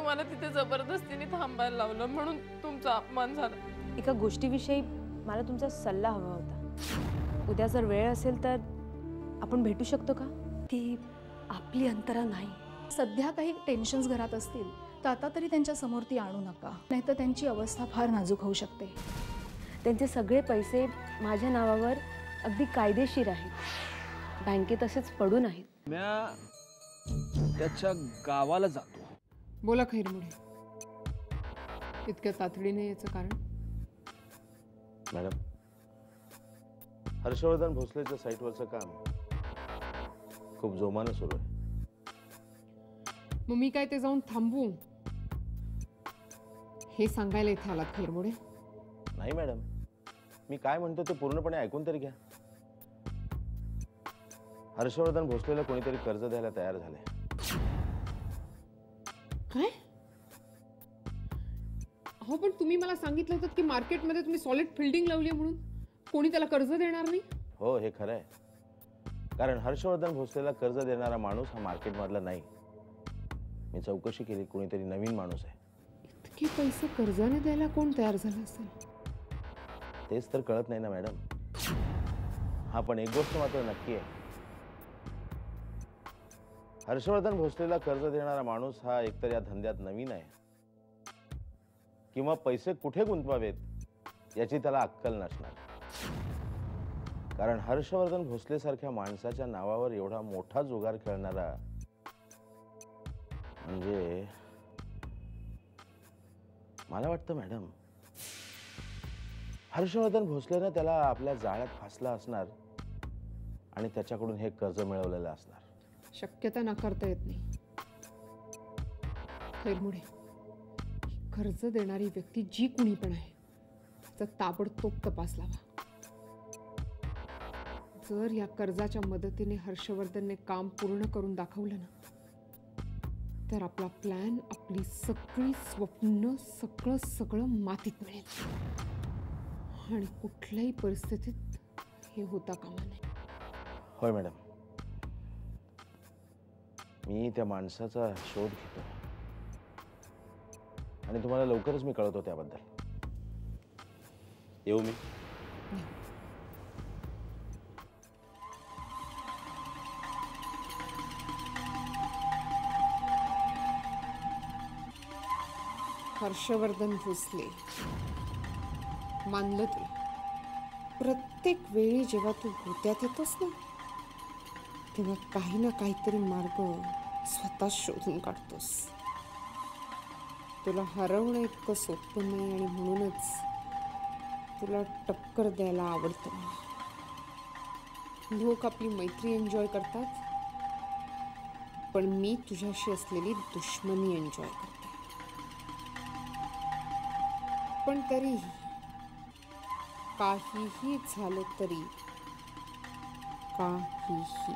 तुम्हाला तिथे जबरदस्तीने थांबायला लावलं म्हणून तुमचा अपमान झाला. एका गोष्टीविषयी मला तुमचा सल्ला हवा होता. उद्या जर वेळ असेल तर आपण भेटू शकतो का? ती आपली अंतरा नाही. सध्या काही टेन्शन्स घरात असतील तर आता तरी त्यांच्या समोर ती आणू नका, नाहीतर त्यांची अवस्था फार नाजूक होऊ शकते. त्यांचे सगळे पैसे माझ्या नावावर अगदी कायदेशीर आहेत, बँकेत असेच पडून आहेत. म्या त्याच्या गावाला जातो. बोला खैरमुडे, इतक्या तातडीने याचं कारण? मॅडम, हर्षवर्धन भोसलेच्या साईटवरचं काम खूप जोमानं सुरू आहे. मग मी काय ते जाऊन थांबू हे सांगायला इथे आलात खैरमुडे? नाही मॅडम, मी काय म्हणतो ते पूर्णपणे ऐकून तरी घ्या. हर्षवर्धन भोसलेला कोणीतरी कर्ज द्यायला तयार झाले. काय? हो, पण तुम्ही मला सांगितलं होतं की मार्केटमध्ये तुम्ही सॉलिड फिल्डिंग लावली आहे म्हणून कोणी त्याला कर्ज देणार नाही. हो, हे खरं आहे. कारण हर्षवर्धन भोसलेला कर्ज देणारा माणूस हा मार्केटमधला नाही. मी चौकशी केली, कोणीतरी नवीन माणूस आहे. इतके पैसे कर्जाने द्यायला कोण तयार झालं असेल? तेच तर कळत नाही ना मॅडम. हा, पण एक गोष्ट मात्र नक्की आहे, हर्षवर्धन भोसलेला कर्ज देणारा माणूस हा एकतर या धंद्यात नवीन आहे किंवा पैसे कुठे गुंतवावेत याची त्याला अक्कल नसणार. कारण हर्षवर्धन भोसले सारख्या माणसाच्या नावावर एवढा मोठा जुगार खेळणारा म्हणजे मला वाटतं मॅडम, हर्षवर्धन भोसलेनं त्याला आपल्या जाळ्यात फासला असणार आणि त्याच्याकडून हे कर्ज मिळवलेलं असणार. शक्यता नाकारता येत नाही. खैरमुडे, कर्ज देणारी व्यक्ती जी कुणी पण आहे त्याचा ताबडतोब तपास लावा. जर या कर्जाच्या मदतीने हर्षवर्धनने काम पूर्ण करून दाखवलं ना, तर आपला प्लॅन, आपली सगळी स्वप्न, सगळं मातीत मिळेल आणि कुठल्याही परिस्थितीत हे होता कामा नये. होय मॅडम, मी त्या माणसाचा शोध घेतो आणि तुम्हाला लवकरच मी कळवतो त्याबद्दल. येऊ मी? हर्षवर्धन भोसले, मानलं तुला. प्रत्येक वेळी जेव्हा तू गोत्यात येतोस ना, तेव्हा काही ना काहीतरी मार्ग स्वतः शोधून काढतोस. तुला हरवणं इतकं सोपं नाही आणि म्हणूनच तुला टक्कर द्यायला आवडतं मला. लोक आपली मैत्री एन्जॉय करतात, पण मी तुझ्याशी असलेली दुश्मनी एन्जॉय करते. पण तरीही काहीही झालं तरी काहीही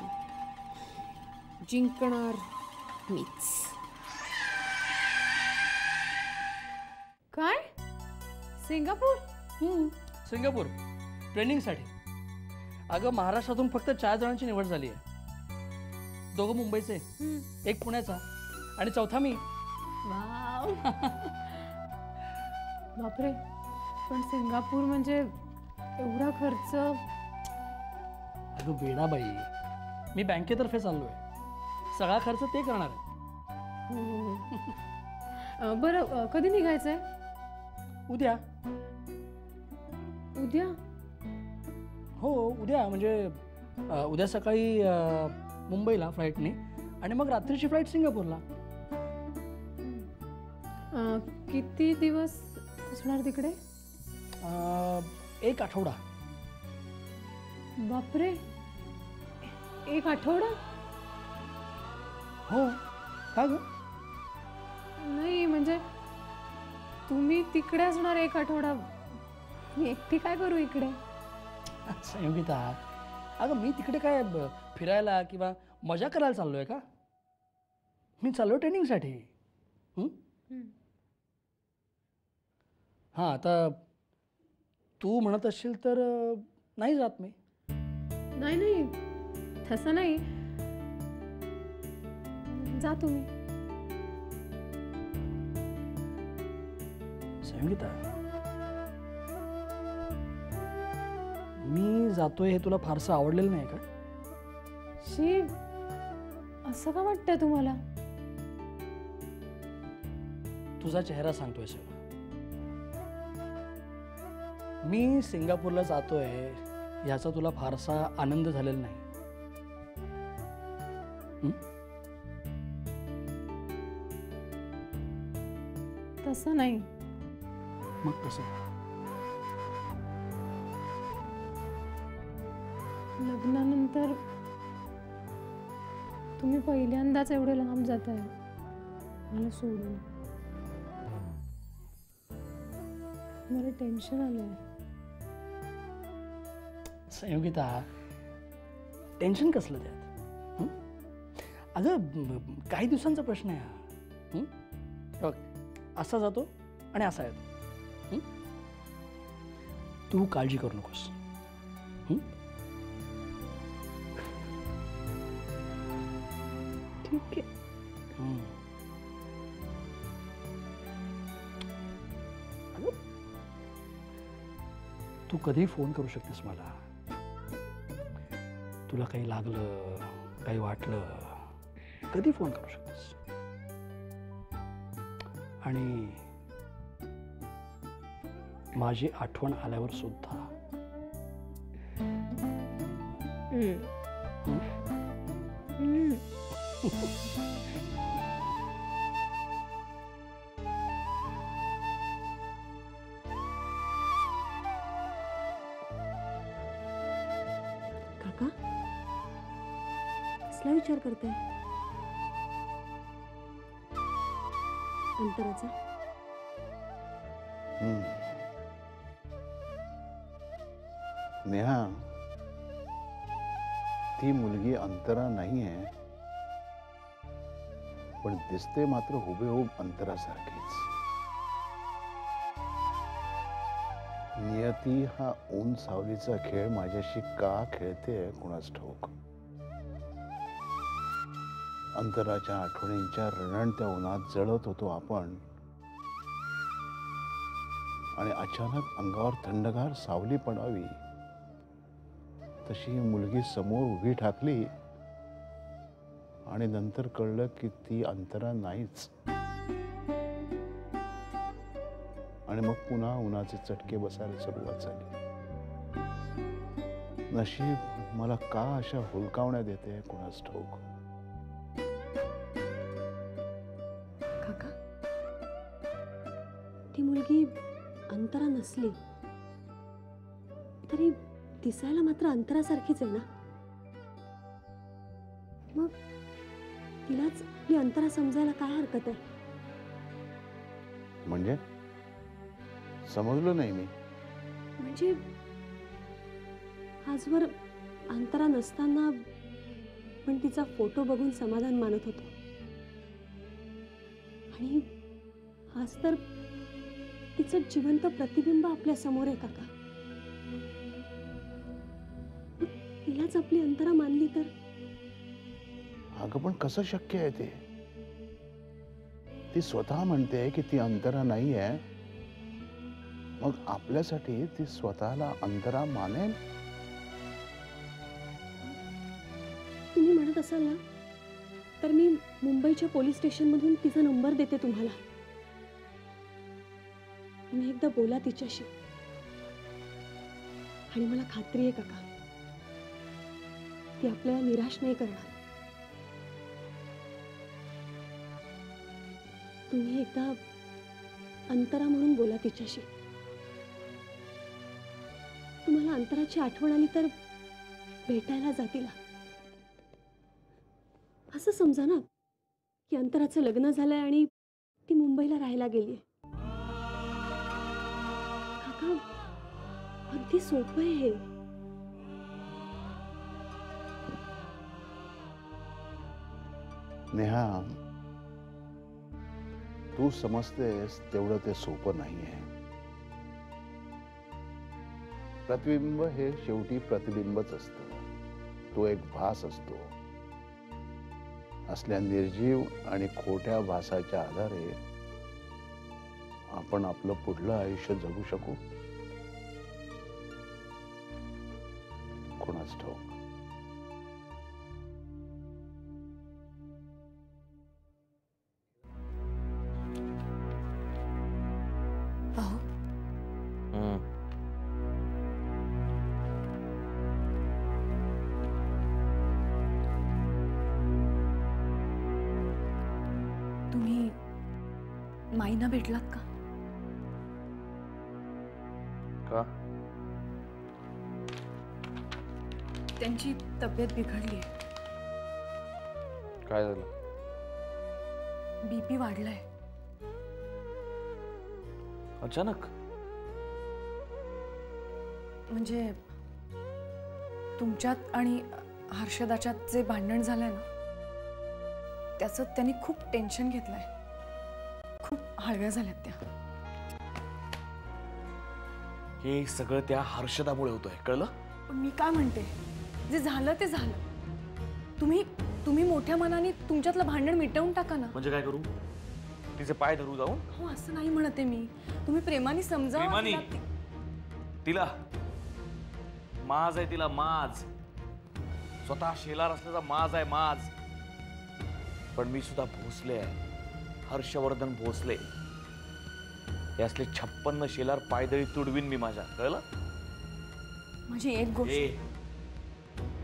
जिंकणार मीच. काय? सिंगापूर? सिंगापूर ट्रेनिंगसाठी. अगं, महाराष्ट्रातून फक्त 4 जणांची निवड झाली आहे. 2 मुंबईचे, 1 पुण्याचा आणि 4था मी. वाव. बापरे, पण सिंगापूर म्हणजे एवढा खर्च? अगं वेडाबाई, मी बँकेतर्फे चाललोय, सगळा खर्च ते करणार आहे. बरं, कधी निघायचंय? उद्या. उद्या? हो, उद्या म्हणजे उद्या सकाळी मुंबईला फ्लाईटने आणि मग रात्रीची फ्लाईट सिंगापूरला. किती दिवस असणार तिकडे? 1 आठवडा. बापरे, 1 आठवडा? हो. का ग? नाही म्हणजे तुम्ही तिकडे असणार 1 आठवडा, मी एकटी काय करू इकडे? संयोगिता, अगं मी तिकडे काय फिरायला किंवा मजा करायला चाललोय का? मी चाललो ट्रेनिंगसाठी. हां, आता तू म्हणत असशील तर नाही जात मी. नाही नाही, तसं नाही, जा तुम्ही. संगीता, मी जातोय हे तुला फारसं आवडलेलं नाही का? शी, असं का वाटतंय तुम्हाला? तुझा चेहरा सांगतोय सगळं. मी सिंगापूरला जातोय याचा तुला फारसा आनंद झालेला नाही. तसं नाही. मग कसं? लग्नानंतर तुम्ही पहिल्यांदाच एवढे लांब जाताय मला सोडून. मला टेन्शन आलंय. संयोगिता, टेन्शन कसलं त्यात? हं? अगं काही दिवसांचा प्रश्न आहे हा. हं? बघ, असा जातो आणि असा येतो. हं? तू काळजी करू नकोस. हं? ठीक आहे. हं. अगं, तू कधी फोन करू शकतेस मला. तुला काही लागलं, काही वाटलं, कधी फोन करू शकतेस. आणि माझी आठवण आल्यावर सुद्धा. काका, कसला विचार करताय? अंतराचा? नेहा, ती मुलगी अंतरा नाही आहे, पण दिसते मात्र हुबेहूब अंतरासारखीच. नियती हा ऊन सावलीचा खेळ माझ्याशी का खेळते कुणास ठाऊक. अंतराच्या आठवणींच्या रणणत्या उन्हात जळत होतो आपण, आणि अचानक अंगावर थंडगार सावली पडावी तशी मुलगी समोर उभी ठाकली, आणि नंतर कळलं की ती अंतरा नाहीच. आणि मग पुन्हा उन्हाचे चटके बसायला सुरुवात झाली. नशीब मला का अशा हुलकावण्या देते कुणास ठाऊक. काका, ती मुलगी अंतरा नसली तरी दिसायला मात्र अंतरासारखीच आहे ना. मग तिलाच आपली अंतरा समजायला काय हरकत आहे? म्हणजे समजलो नाही मी. म्हणजे आजवर अंतरा नसताना पण तिचा फोटो बघून समाधान मानत होतो, आणि आज तर तिचं जिवंत प्रतिबिंब आपल्या समोर आहे. काका, तिलाच आपली अंतरा मानली तर? अगं पण कसं शक्य आहे ते? ती स्वतः म्हणते की ती अंतरा नाही आहे, मग आपल्यासाठी ती स्वतःला अंतरा मानेल? तुम्ही म्हणत असाल ना, तर मी मुंबईच्या पोलीस स्टेशनमधून तिचा नंबर देते तुम्हाला. तुम्ही एकदा बोला तिच्याशी, आणि मला खात्री आहे काका, ती आपल्याला निराश नाही करणार. तुम्ही एकदा अंतरा म्हणून बोला तिच्याशी. तुम्हाला अंतराची आठवण आली तर भेटायला जा तिला. असं समजा ना की अंतराचं लग्न झालंय आणि ती मुंबईला राहायला गेलीये. काका, अगदी सोपं आहे हे. नेहा, तू समजतेस तेवढं ते सोपं नाहीये. प्रतिबिंब हे शेवटी प्रतिबिंबच असतं. तो एक भास असतो. असल्या निर्जीव आणि खोट्या भासाच्या आधारे आपण आपलं पुढलं आयुष्य जगू शकू? कोणाच ठाऊक. अहो तुम्ही माईना भेटलात का? का? त्यांची तब्येत बिघडली आहे. काय झालं? बीपी वाढलाय. अचानक? म्हणजे तुमच्यात आणि हर्षदाच्यात जे भांडण झालंय ना त्याचं त्यांनी खूप टेन्शन घेतलंय. खूप हळव्या झाल्यात त्या. हे सगळं त्या हर्षदामुळे होतंय, कळलं? पण मी काय म्हणते, जे झालं ते झालं. तुम्ही तुम्ही मोठ्या मनाने तुमच्यातलं भांडण मिटवून टाका ना. म्हणजे काय करू? तिचे पाय धरू जाऊन? हो असं नाही म्हणते मी. तुम्ही प्रेमाने समजावा. प्रेमाने? तिला माज आहे, तिला माज. स्वतः शेलार असल्याचा माज आहे, माज. पण मी सुद्धा भोसले आहे, हर्षवर्धन भोसले. हे असले 56 शेलार पायदळी तुडवीन मी माझ्या, कळलं? म्हणजे एक गोष्ट,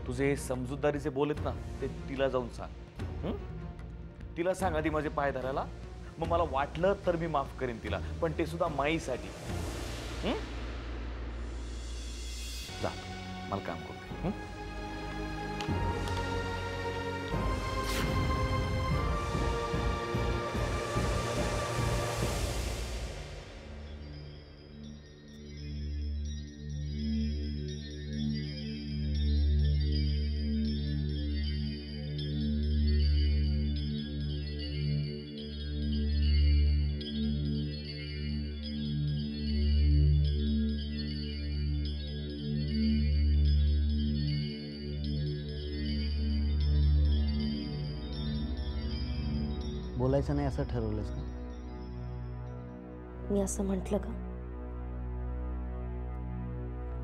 तुझे समजूतदारीचे बोल आहेत ना ते तिला जाऊन सांग. तिला सांग आधी माझे पाय धरायला, मग मला वाटलं तर मी माफ करेन तिला, पण ते सुद्धा माईसाठी. जा, मला काम करते. बोलायचं नाही असं ठरवलंस का? मी असं म्हटलं का?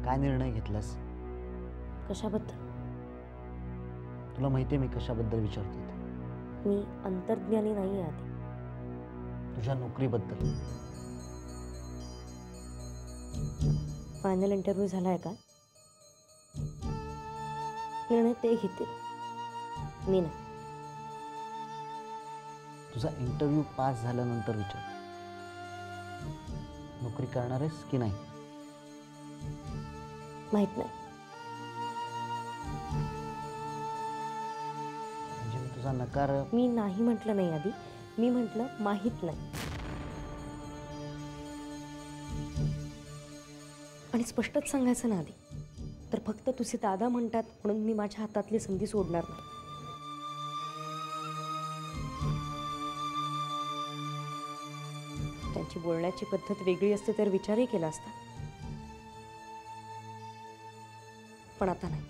काय निर्णय घेतलास? कशाबद्दल? तुला माहितीये मी कशाबद्दल विचारतो ते? मी अंतर्ज्ञानी नाही आहे आधी. तुझ्या नोकरीबद्दल. फायनल इंटरव्ह्यू झालाय का? निर्णय ते घेते, मी नाही. तुझा इंटरव्ह्यू पास झाल्यानंतर विचार, नोकरी करणार आहेस की नाही? माहित नाही. म्हणजे मी तुझा नकार. मी नाही म्हटलं नाही आधी, मी म्हटलं माहित नाही. आणि स्पष्टच सांगायचं ना आधी, तर फक्त तुझे दादा म्हणतात म्हणून मी माझ्या हातातली संधी सोडणार नाही. त्यांची बोलण्याची पद्धत वेगळी असते तर विचारही केला असता, पण आता नाही.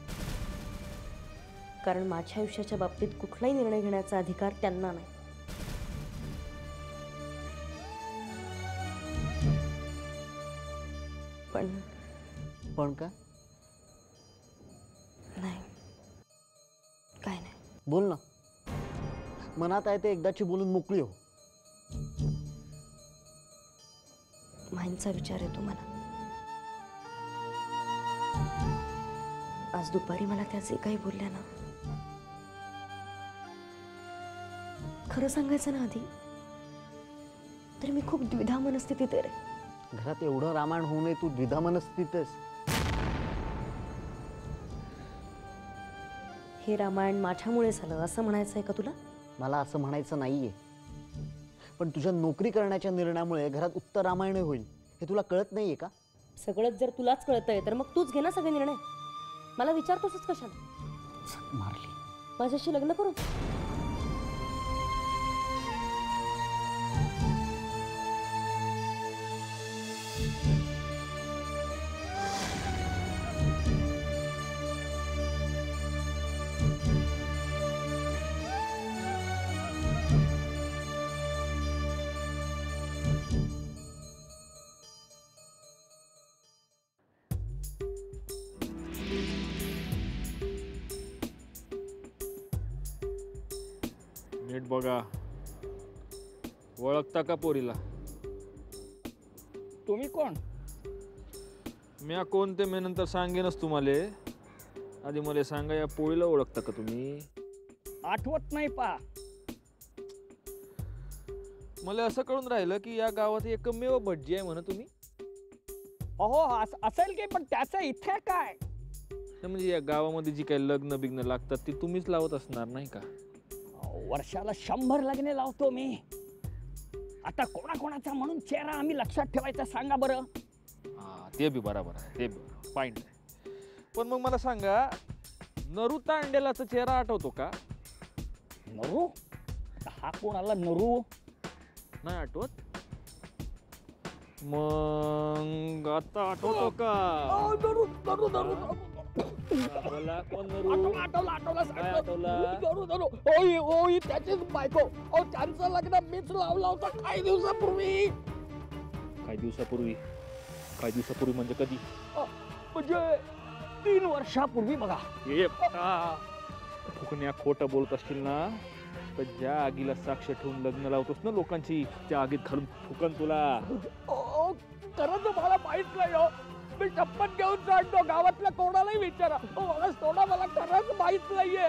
कारण माझ्या आयुष्याच्या बाबतीत कुठलाही निर्णय घेण्याचा अधिकार त्यांना नाही. पण का? नाही, काय नाही. बोल ना. मनात आहे ते एकदाची बोलून मोकळी हो. माहींचा विचार येतो मला. आज दुपारी मला त्या जे काही बोलल्या ना, खरं सांगायचं ना आधी तर मी खूप द्विधा मनस्थितीत आहे रे. घरात एवढं रामायण होऊ नये, तू द्विधा मनस्थितीत आहेस. हे रामायण माझ्यामुळे झालं असं म्हणायचं आहे का तुला? मला असं म्हणायचं नाहीये, पण तुझ्या नोकरी करण्याच्या निर्णयामुळे घरात उत्तर रामायण होईल हे तुला कळत नाहीये का? सगळंच जर तुलाच कळतंय तर मग तूच घे ना सगळे निर्णय. मला विचारतोसच कशाला? मारली माझ्याशी लग्न करून. नीट बघा. ओळखता का पोरीला? तुम्ही कोण? म्या कोण ते मी नंतर सांगेनच तुम्हाला. आधी मला सांगा, या पोळीला ओळखता का तुम्ही? आठवत नाही पा. मला असं कळून राहिलं की या गावात एकमेव भटजी आहे म्हणा तुम्ही. अहो असेल की, पण त्याचं इथे काय? म्हणजे या गावामध्ये जी काही लग्न बिग्न लागतात ती तुम्हीच लावत असणार नाही का? वर्षाला 100 लग्ने लावतो मी. आता कोणाकोणाचा म्हणून चेहरा आम्ही लक्षात ठेवायचा सांगा बरं. हा, ते बी बरोबर आहे, ते बी पॉइंट आहे. पण मग मला सांगा, नरू तांडेलाचा चेहरा आठवतो का? नरू? हा कोणाला नरू? नाही आठवत? मग आता आठवतो का? नरू नरू नरू नरू. बोला, कोण नरू? काय आठवला? नरू त्याचीच बायको. त्यांचं लग्न मीच लावलं होतं काही दिवसापूर्वी. काही दिवसापूर्वी? काही दिवसापूर्वी म्हणजे कधी? म्हणजे 3 वर्षापूर्वी बघा. ये फुकण्या खोटं बोलत असतील ना, तर ज्या आगीला साक्ष ठेवून लग्न लावतोस ना लोकांची, त्या आगीत घालून फुकन तुला. खरंच मला माहित नाही हो. मी शपथ घेऊन सांगतो, गावातल्या कोणालाही विचारा. मला सोडा, मला खरंच माहित नाहीये.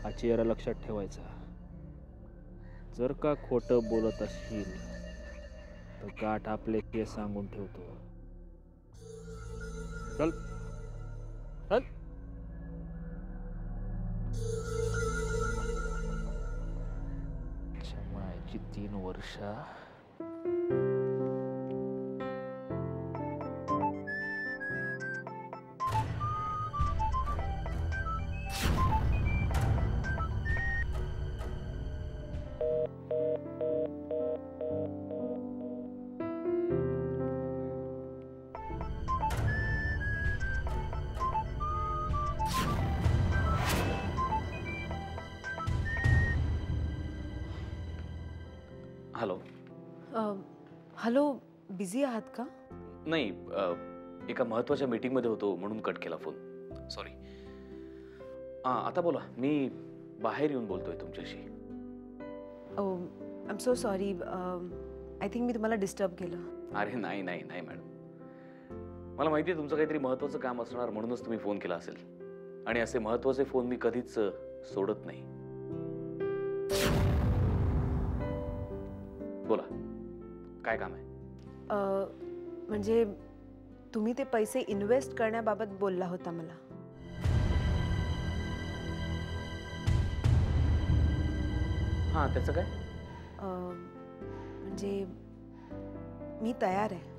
हा चेहरा लक्षात ठेवायचा. जर का खोटं बोलत असशील तर गाठ आपले केस सांगून ठेवतो. चल चल. मायाची 3 वर्ष. हॅलो. हॅलो, बिझी आहात का? नाही, एका महत्त्वाच्या मीटिंगमध्ये होतो म्हणून कट केला फोन. सॉरी. आता बोला. मी बाहेर येऊन बोलतोय तुमच्याशी. I am so sorry. I think मी तुम्हाला डिस्टर्ब केलं. अरे नाही नाही नाही मॅडम, मला माहिती आहे तुमचं काहीतरी महत्त्वाचं काम असणार म्हणूनच तुम्ही फोन केला असेल. आणि असे महत्त्वाचे फोन मी कधीच सोडत नाही. बोला, काय काम आहे? म्हणजे तुम्ही ते पैसे इन्व्हेस्ट करण्याबाबत बोलला होता मला. हां, त्याचं काय? म्हणजे मी तयार आहे.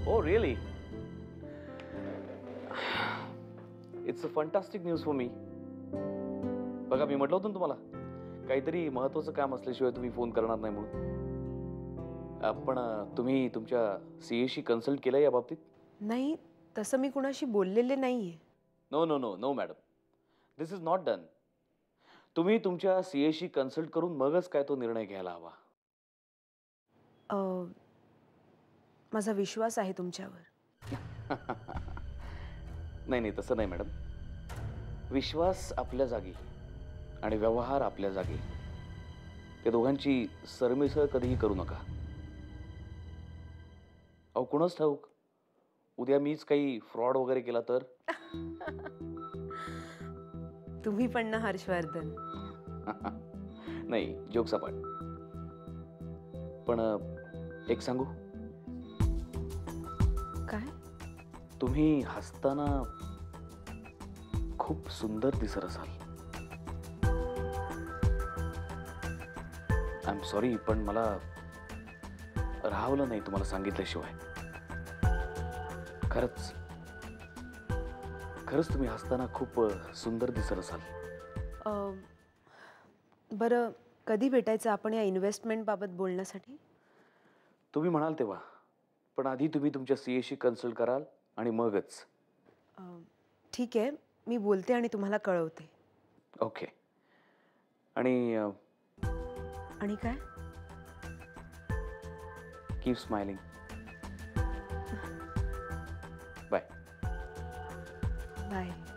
Oh, really? It's a fantastic news for me. बघा, मी म्हटलं होतं ना तुम्हाला, काहीतरी महत्त्वाचं काम असल्याशिवाय तुम्ही फोन करणार नाही म्हणून. पण तुम्ही तुमच्या सीएशी कन्सल्ट केलं या बाबतीत? नाही, तसं मी कुणाशी बोललेले नाहीये. No no no no madam, this is not done. तुम्ही तुमच्या सीएशी कन्सल्ट करून मगच काय तो निर्णय घ्यायला हवा. माझा विश्वास आहे तुमच्यावर. नाही नाही, तसं नाही मॅडम. विश्वास आपल्या जागी आणि व्यवहार आपल्या जागी, त्या दोघांची सरमिसळ कधीही करू नका. अहो, कुणाच ठाऊक, उद्या मीच काही फ्रॉड वगैरे केला तर? तुम्ही पण ना हर्षवर्धन. नाही, जोक सपाट. पण एक सांगू? काय? तुम्ही हसताना खूप सुंदर दिसत असाल. आय एम सॉरी, पण मला राहवलं नाही तुम्हाला सांगितल्याशिवाय. खरंच खरंच तुम्ही हसताना खूप सुंदर दिसत असाल. बरं, कधी भेटायचं आपण या इन्व्हेस्टमेंट बाबत बोलण्यासाठी? तुम्ही म्हणाल तेव्हा, पण आधी तुम्ही तुमच्या सीएशी कन्सल्ट कराल आणि मगच. ठीक आहे, मी बोलते आणि तुम्हाला कळवते. ओके. आणि आणि काय? Keep smiling. बाय. बाय.